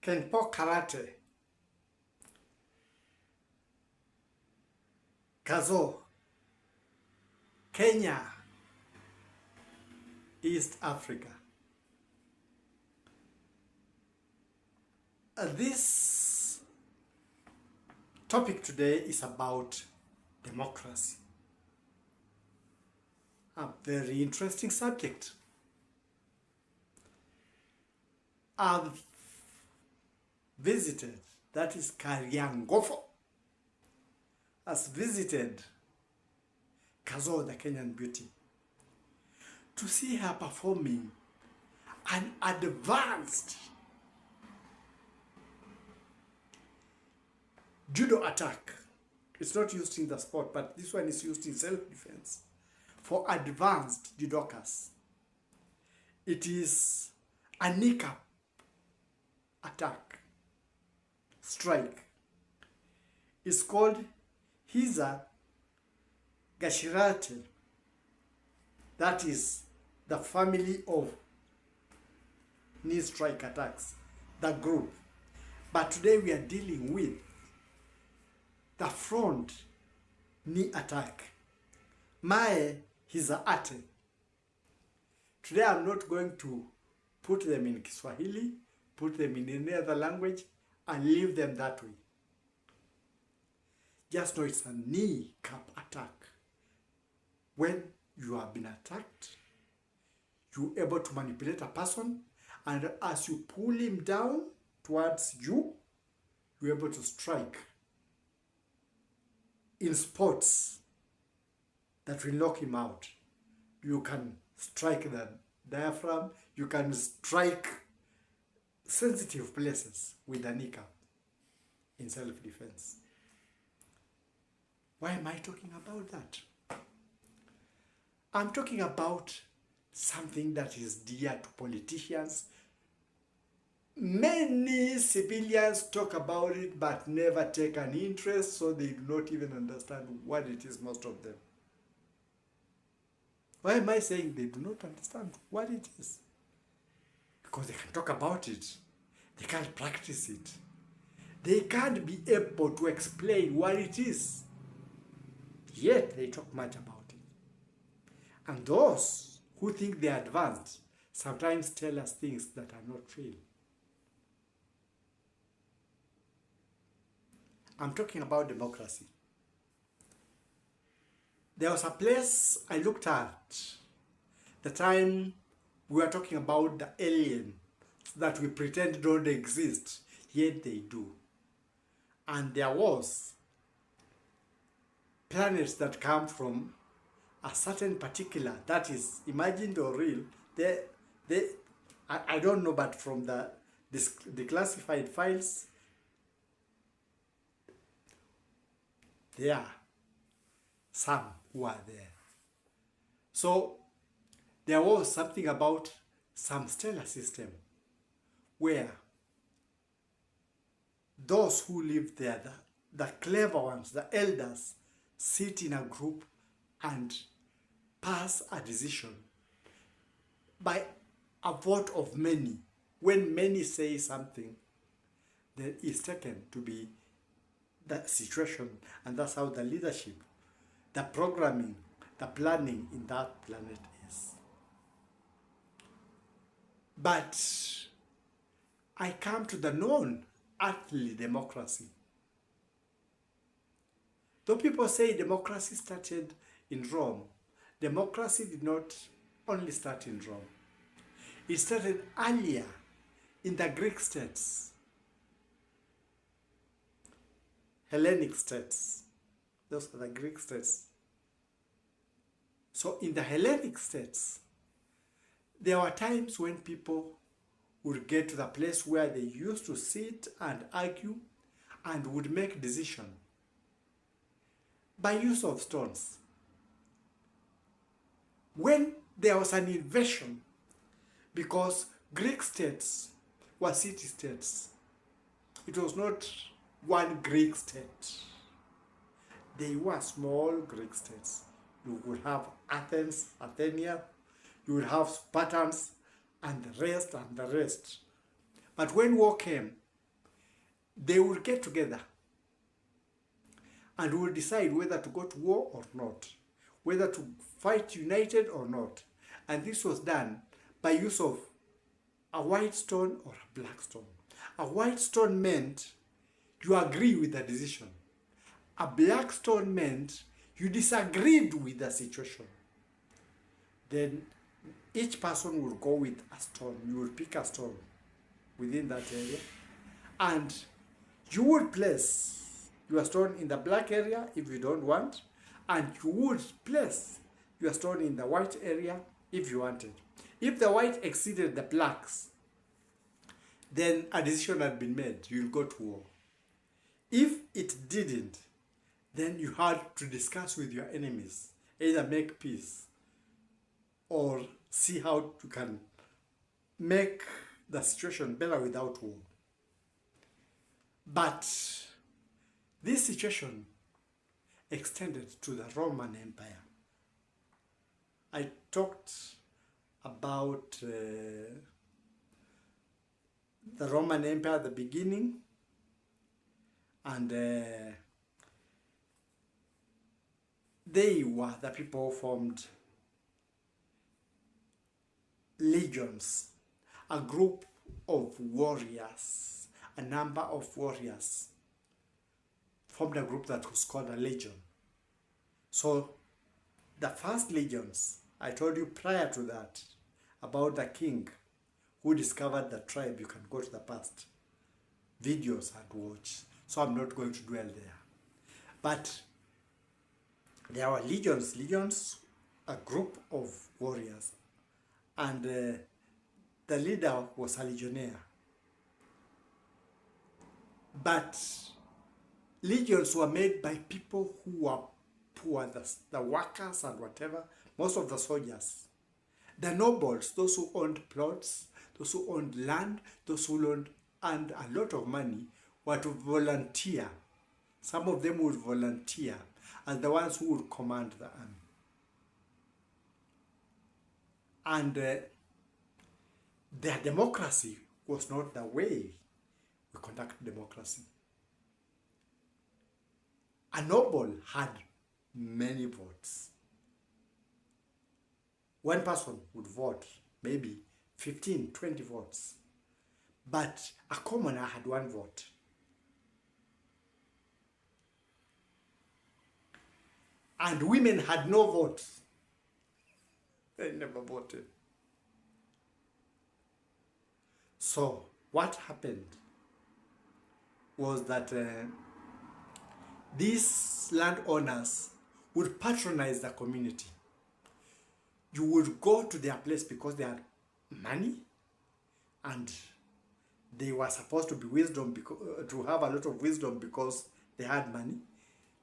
Kenpo karate, Kadzo, Kenya, East Africa. This topic today is about democracy. A very interesting subject. I've visited, that is Kariangofo, has visited Kadzo, the Kenyan beauty, to see her performing an advanced judo attack. It's not used in the sport, but this one is used in self-defense for advanced judokas. It is a kneecap attack, strike. It's called Hiza Gashirate. That is the family of knee strike attacks, the group. But today we are dealing with the front knee attack. Mae Hiza Ate. Today I'm not going to put them in Kiswahili, put them in any other language, and leave them that way. Just know it's a knee cap attack. When you have been attacked, you're able to manipulate a person, and as you pull him down towards you, you're able to strike. In sports that will knock him out, you can strike the diaphragm, you can strike sensitive places with a kneecap in self-defense. Why am I talking about that? I'm talking about something that is dear to politicians. Many civilians talk about it but never take an interest, so they do not even understand what it is, most of them. Why am I saying they do not understand what it is? Because they can talk about it, they can't practice it. They can't be able to explain what it is. Yet they talk much about it. And those who think they are advanced sometimes tell us things that are not real. I'm talking about democracy. There was a place I looked at the time we were talking about the aliens that we pretend don't exist, yet they do. And there was planets that come from a certain particular, that is imagined or real. I don't know, but from the classified files, there are some who are there. So there was something about some stellar system where those who live there, the clever ones, the elders, sit in a group and pass a decision by a vote of many. When many say something, then it's taken to be the situation, and that's how the leadership, the programming, the planning in that planet is. But I come to the known earthly democracy. Though people say democracy started in Rome, democracy did not only start in Rome. It started earlier in the Greek states, Hellenic states. Those are the Greek states. So in the Hellenic states, there were times when people would get to the place where they used to sit and argue and would make decisions by use of stones. When there was an invasion, because Greek states were city-states, it was not one Greek state. They were small Greek states. You would have Athens, Athenia, you would have Spartans, and the rest, and the rest. But when war came, they will get together and will decide whether to go to war or not, whether to fight united or not. And this was done by use of a white stone or a black stone. A white stone meant you agree with the decision. A black stone meant you disagreed with the situation. Then each person will go with a stone. You will pick a stone within that area, and you would place your stone in the black area if you don't want, and you would place your stone in the white area if you wanted. If the white exceeded the blacks, then a decision had been made. You'll go to war. If it didn't, then you had to discuss with your enemies, either make peace or see how you can make the situation better without war. But this situation extended to the Roman Empire. I talked about the Roman Empire at the beginning, and they were the people who formed legions, a group of warriors, a number of warriors formed a group that was called a legion. So the first legions, I told you prior to that about the king who discovered the tribe. You can go to the past videos and watch. So I'm not going to dwell there. But there were legions, a group of warriors. And the leader was a legionnaire. But legions were made by people who were poor, the workers and whatever, most of the soldiers. The nobles, those who owned plots, those who owned land, those who owned and a lot of money, were to volunteer. Some of them would volunteer as the ones who would command the army. And their democracy was not the way we conduct democracy. A noble had many votes. One person would vote, maybe 15, 20 votes. But a commoner had one vote. And women had no votes. They never voted. So what happened was that these landowners would patronize the community. You would go to their place because they had money and they were supposed to be wisdom, to have a lot of wisdom because they had money.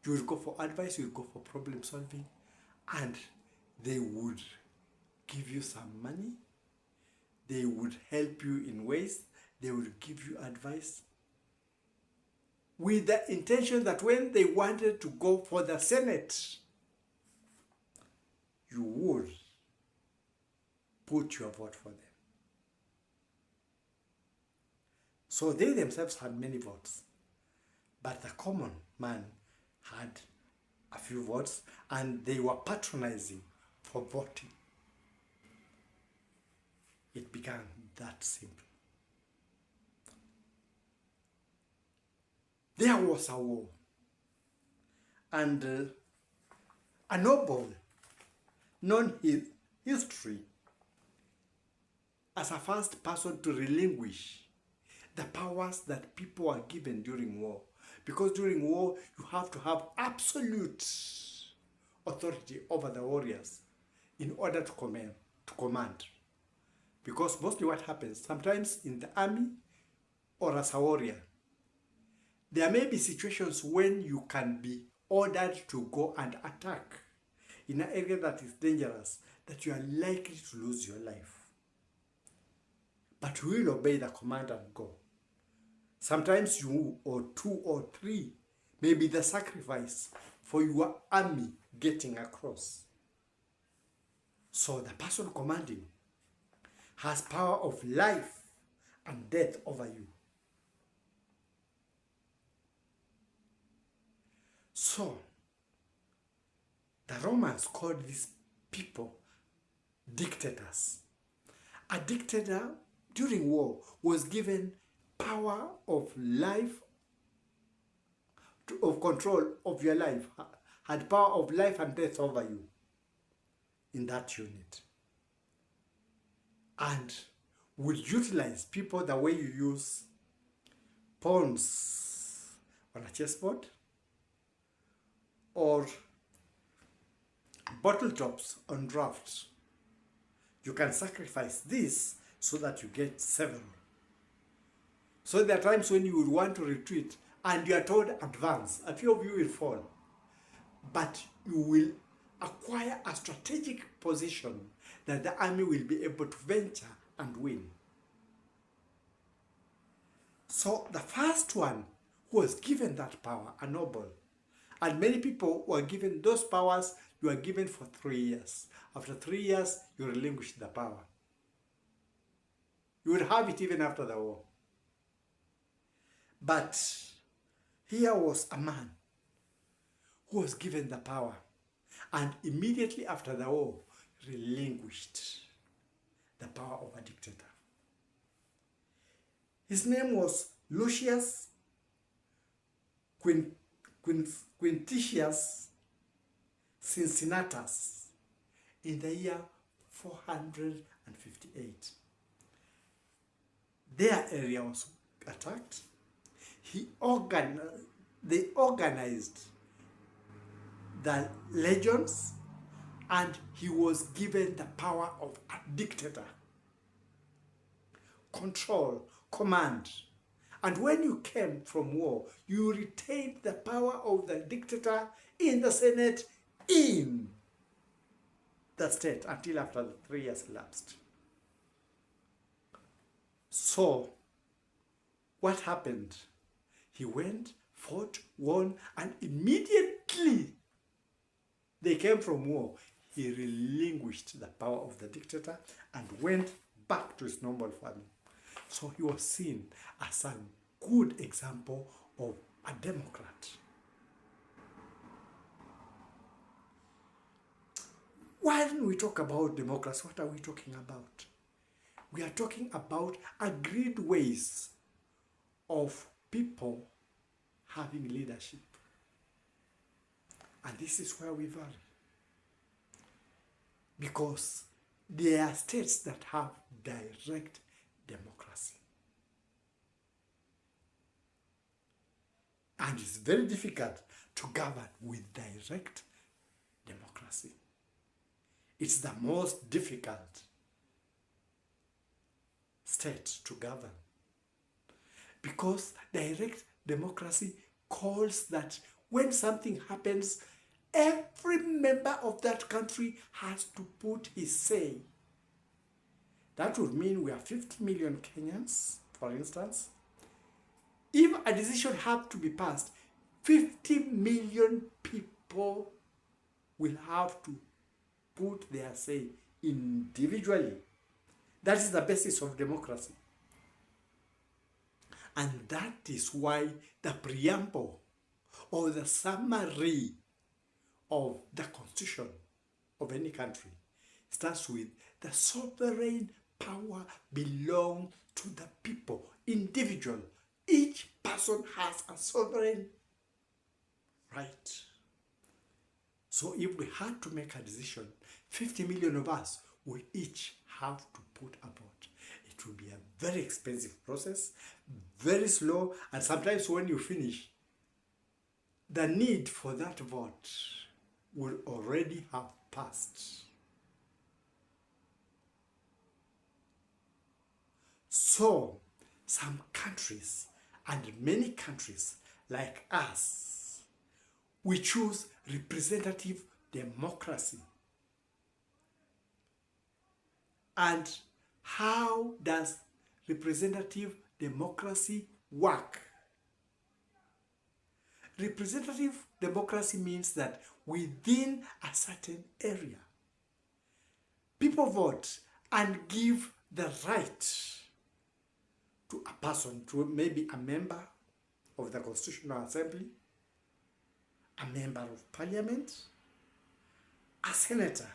You would go for advice, you would go for problem solving, and they would give you some money. They would help you in ways. They would give you advice with the intention that when they wanted to go for the Senate, you would put your vote for them. So they themselves had many votes, but the common man had a few votes, and they were patronizing for voting. It began that simple. There was a war, and a noble, known in history as a first person to relinquish the powers that people are given during war. Because during war, you have to have absolute authority over the warriors in order to command. Because mostly what happens, sometimes in the army or as a warrior, there may be situations when you can be ordered to go and attack in an area that is dangerous, that you are likely to lose your life. But you will obey the command and go. Sometimes you or two or three may be the sacrifice for your army getting across. So the person commanding has power of life and death over you. So, the Romans called these people dictators. A dictator during war was given power of life, of control of your life, had power of life and death over you in that unit, and would utilize people the way you use pawns on a chessboard or bottle tops on drafts. You can sacrifice this so that you get several. So there are times when you would want to retreat and you are told advance. A few of you will fall, but you will acquire a strategic position that the army will be able to venture and win. So the first one who was given that power, a noble, and many people were given those powers, you are given for 3 years. After 3 years, you relinquish the power. You would have it even after the war. But here was a man who was given the power and immediately after the war relinquished the power of a dictator. His name was Lucius Quintitius Cincinnatus in the year 458. Their area was attacked. They organized the legions, and he was given the power of a dictator. Control, command. And when you came from war, you retained the power of the dictator in the Senate, in the state, until after the 3 years elapsed. So, what happened? He went, fought, won, and immediately they came from war. He relinquished the power of the dictator and went back to his normal family. So he was seen as a good example of a democrat. When we talk about democracy, what are we talking about? We are talking about agreed ways of people having leadership. And this is where we vary. Because there are states that have direct democracy. And it's very difficult to govern with direct democracy. It's the most difficult state to govern. Because direct democracy calls that when something happens, every member of that country has to put his say. That would mean we are 50 million Kenyans, for instance. If a decision had to be passed, 50 million people will have to put their say individually. That is the basis of democracy. And that is why the preamble or the summary of the constitution of any country starts with the sovereign power belongs to the people, individual. Each person has a sovereign right. So if we had to make a decision, 50 million of us will each have to put a vote. It will be a very expensive process, very slow, and sometimes when you finish, the need for that vote will already have passed. So, some countries and many countries like us, we choose representative democracy. And how does representative democracy work? Representative democracy means that within a certain area, people vote and give the right to a person, to maybe a member of the Constitutional Assembly, a member of parliament, a senator,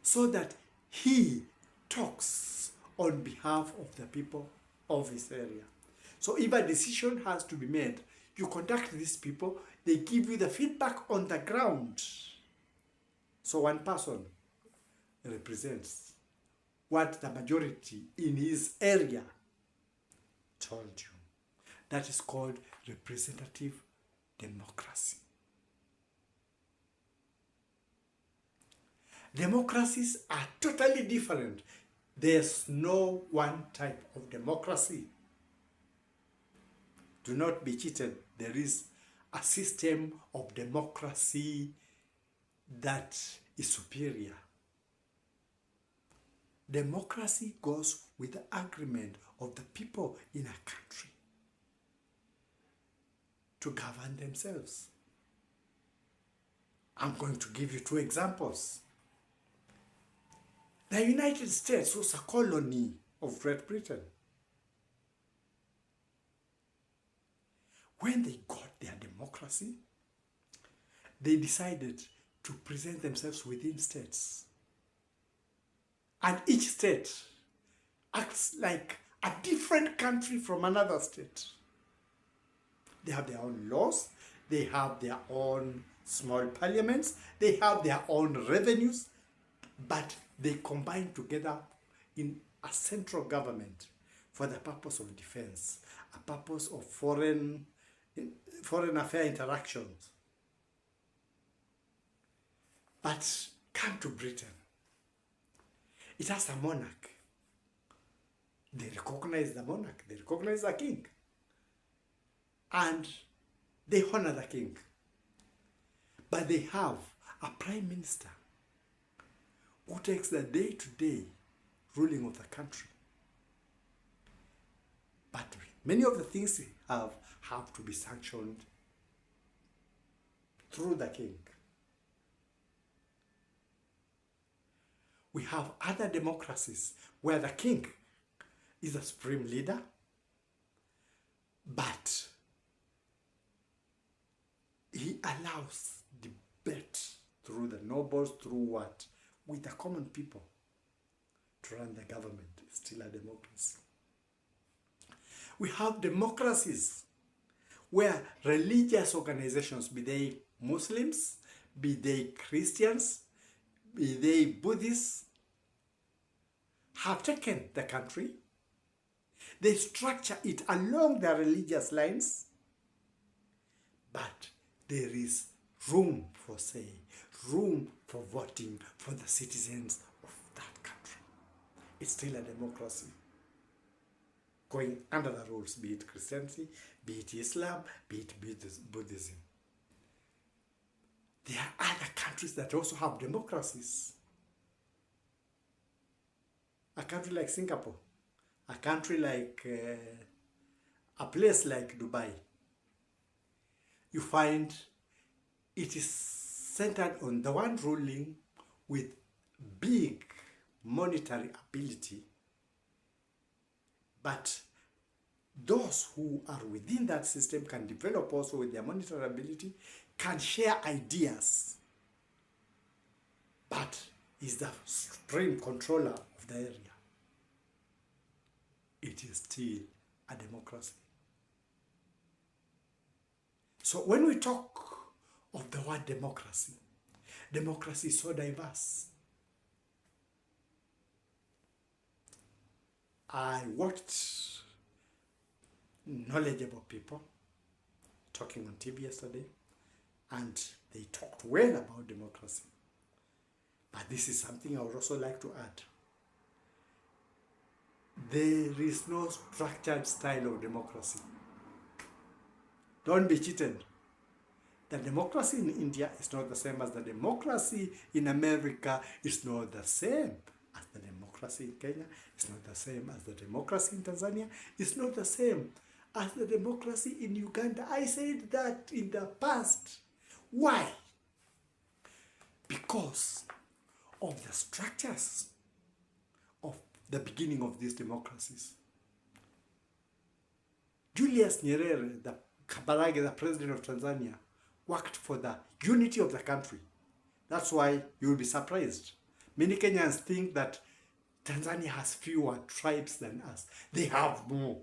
so that he talks on behalf of the people of his area. So if a decision has to be made, you contact these people, they give you the feedback on the ground. So one person represents what the majority in his area told you. That is called representative democracy. Democracies are totally different. There's no one type of democracy. Do not be cheated. There is a system of democracy that is superior. Democracy goes with the agreement of the people in a country to govern themselves. I'm going to give you 2 examples. The United States was a colony of Great Britain. When they got their democracy, they decided to present themselves within states. And each state acts like a different country from another state. They have their own laws, they have their own small parliaments, they have their own revenues, but they combine together in a central government for the purpose of defense, a purpose of foreign affair interactions. But come to Britain. It has a monarch. They recognize the monarch. They recognize the king. And they honor the king. But they have a prime minister who takes the day-to-day ruling of the country. But many of the things they have to be sanctioned through the king. We have other democracies where the king is the supreme leader, but he allows debate through the nobles, through what? With the common people to run the government. It's still a democracy. We have democracies where religious organizations, be they Muslims, be they Christians, be they Buddhists, have taken the country. They structure it along their religious lines, but there is room for say, room for voting for the citizens of that country. It's still a democracy, going under the rules, be it Christianity, be it Islam, be it Buddhism. There are other countries that also have democracies. A country like Singapore, a country like a place like Dubai, you find it is centered on the one ruling with big monetary ability, but those who are within that system can develop also with their monetary ability, can share ideas, but is the supreme controller of the area. It is still a democracy. So when we talk of the word democracy, democracy is so diverse. I watched knowledgeable people talking on TV yesterday, and they talked well about democracy. But this is something I would also like to add. There is no structured style of democracy. Don't be cheated. The democracy in India is not the same as the democracy in America. It's not the same as the democracy in Kenya. It's not the same as the democracy in Tanzania. It's not the same as the democracy in Uganda. I said that in the past. Why? Because of the structures of the beginning of these democracies. Julius Nyerere, the Kabarage, the president of Tanzania, worked for the unity of the country. That's why you'll be surprised. Many Kenyans think that Tanzania has fewer tribes than us. They have more,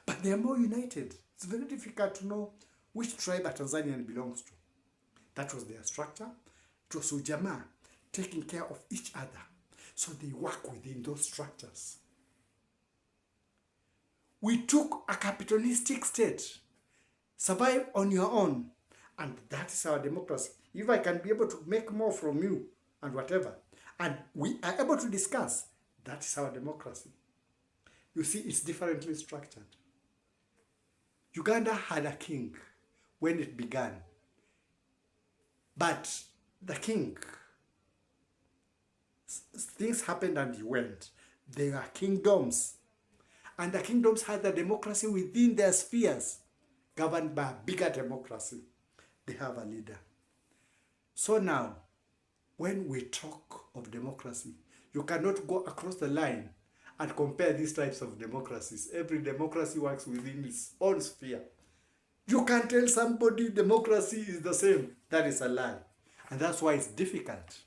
but they are more united. It's very difficult to know which tribe a Tanzanian belongs to. That was their structure. It was Ujamaa, taking care of each other. So they work within those structures. We took a capitalistic state, survive on your own, and that is our democracy. If I can be able to make more from you and whatever, and we are able to discuss, that is our democracy. You see, it's differently structured. Uganda had a king when it began, but the king, things happened and he went. They were kingdoms, and the kingdoms had the democracy within their spheres, governed by a bigger democracy. They have a leader. So now, when we talk of democracy, you cannot go across the line and compare these types of democracies. Every democracy works within its own sphere. You can't tell somebody democracy is the same. That is a lie. And that's why it's difficult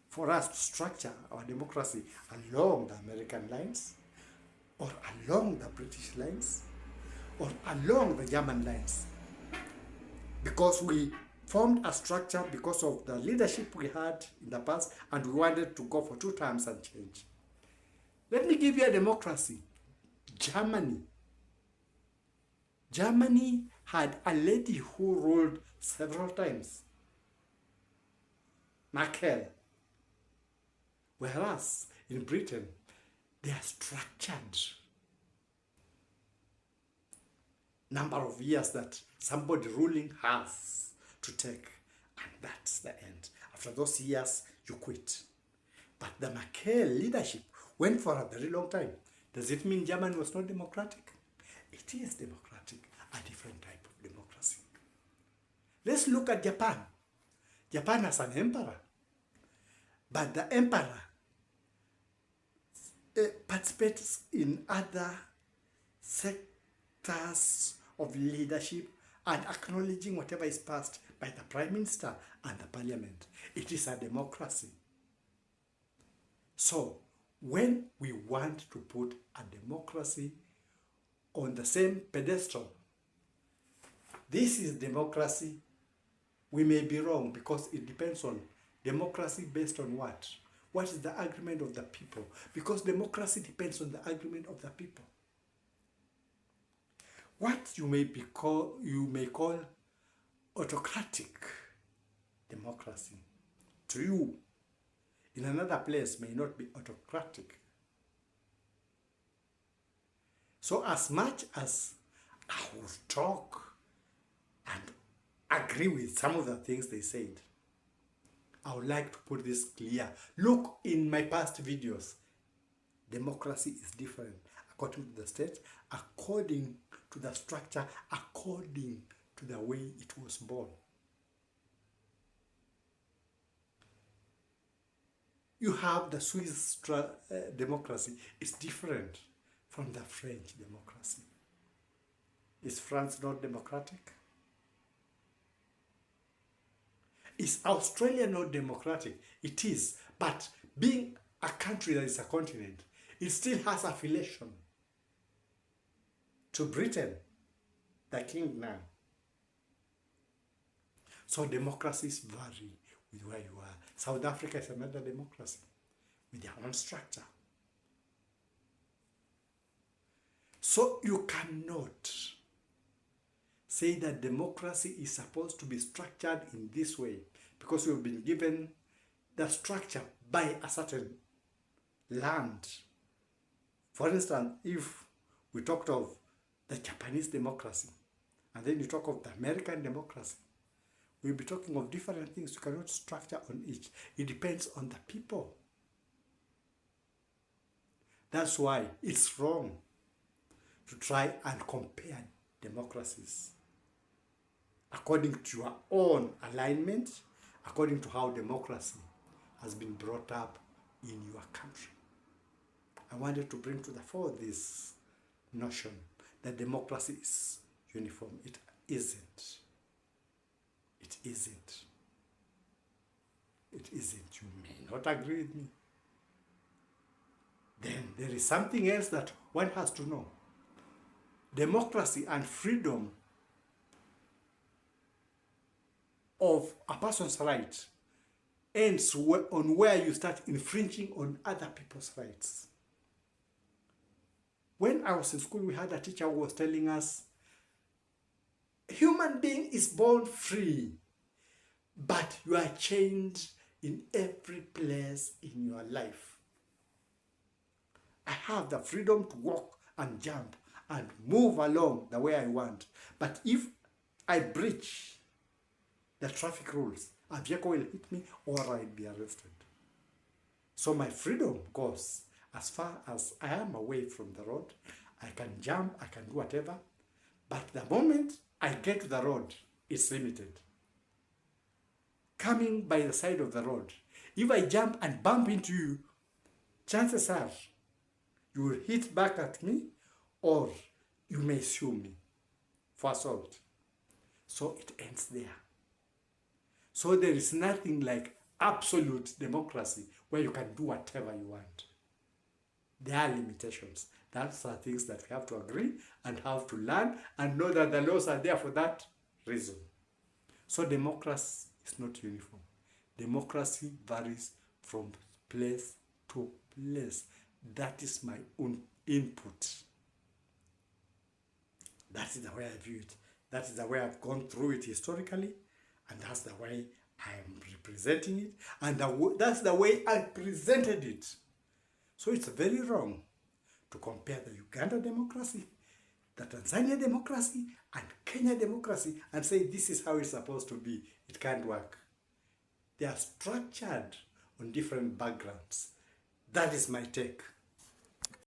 for us to structure our democracy along the American lines, or along the British lines, or along the German lines. Because we formed a structure because of the leadership we had in the past, and we wanted to go for 2 terms and change. Let me give you a democracy. Germany. Germany had a lady who ruled several times, Merkel. Whereas in Britain, they are structured number of years that somebody ruling has to take, and that's the end. After those years, you quit. But the Merkel leadership went for a very long time. Does it mean Germany was not democratic? It is democratic, a different type of democracy. Let's look at Japan. Japan has an emperor, but the emperor participates in other sectors of leadership and acknowledging whatever is passed by the prime minister and the parliament. It is a democracy. So when we want to put a democracy on the same pedestal, this is democracy, we may be wrong, because it depends on democracy based on what? What is the agreement of the people? Because democracy depends on the agreement of the people. What you may call autocratic democracy to you in another place may not be autocratic. So as much as I will talk and agree with some of the things they said, I would like to put this clear. Look in my past videos. Democracy is different according to the state, according to the structure, according to the way it was born. You have the Swiss democracy. It's different from the French democracy. Is France not democratic? Is Australia not democratic? It is. But being a country that is a continent, it still has affiliation to Britain, the king now. So democracies vary with where you are. South Africa is another democracy with their own structure. So you cannot say that democracy is supposed to be structured in this way because we've been given the structure by a certain land. For instance, if we talked of the Japanese democracy, and then you talk of the American democracy, we'll be talking of different things. You cannot structure on each. It depends on the people. That's why it's wrong to try and compare democracies according to your own alignment, according to how democracy has been brought up in your country. I wanted to bring to the fore this notion that democracy is uniform. It isn't. It isn't. It isn't. You may not agree with me. Then there is something else that one has to know. Democracy and freedom of a person's right ends on where you start infringing on other people's rights. When I was in school, we had a teacher who was telling us, a human being is born free, but you are chained in every place in your life. I have the freedom to walk and jump and move along the way I want. But if I breach the traffic rules, a vehicle will hit me or I'll be arrested. So my freedom goes as far as I am away from the road. I can jump, I can do whatever. But the moment I get to the road, it's limited. Coming by the side of the road, if I jump and bump into you, chances are you will hit back at me or you may sue me for assault. So it ends there. So there is nothing like absolute democracy where you can do whatever you want. There are limitations. That's the things that we have to agree and have to learn and know that the laws are there for that reason. So democracy is not uniform. Democracy varies from place to place. That is my own input. That is the way I view it. That is the way I've gone through it historically, and that's the way I am representing it, and that's the way I presented it. So it's very wrong to compare the Uganda democracy, the Tanzania democracy, and Kenya democracy and say this is how it's supposed to be. It can't work. They are structured on different backgrounds. That is my take.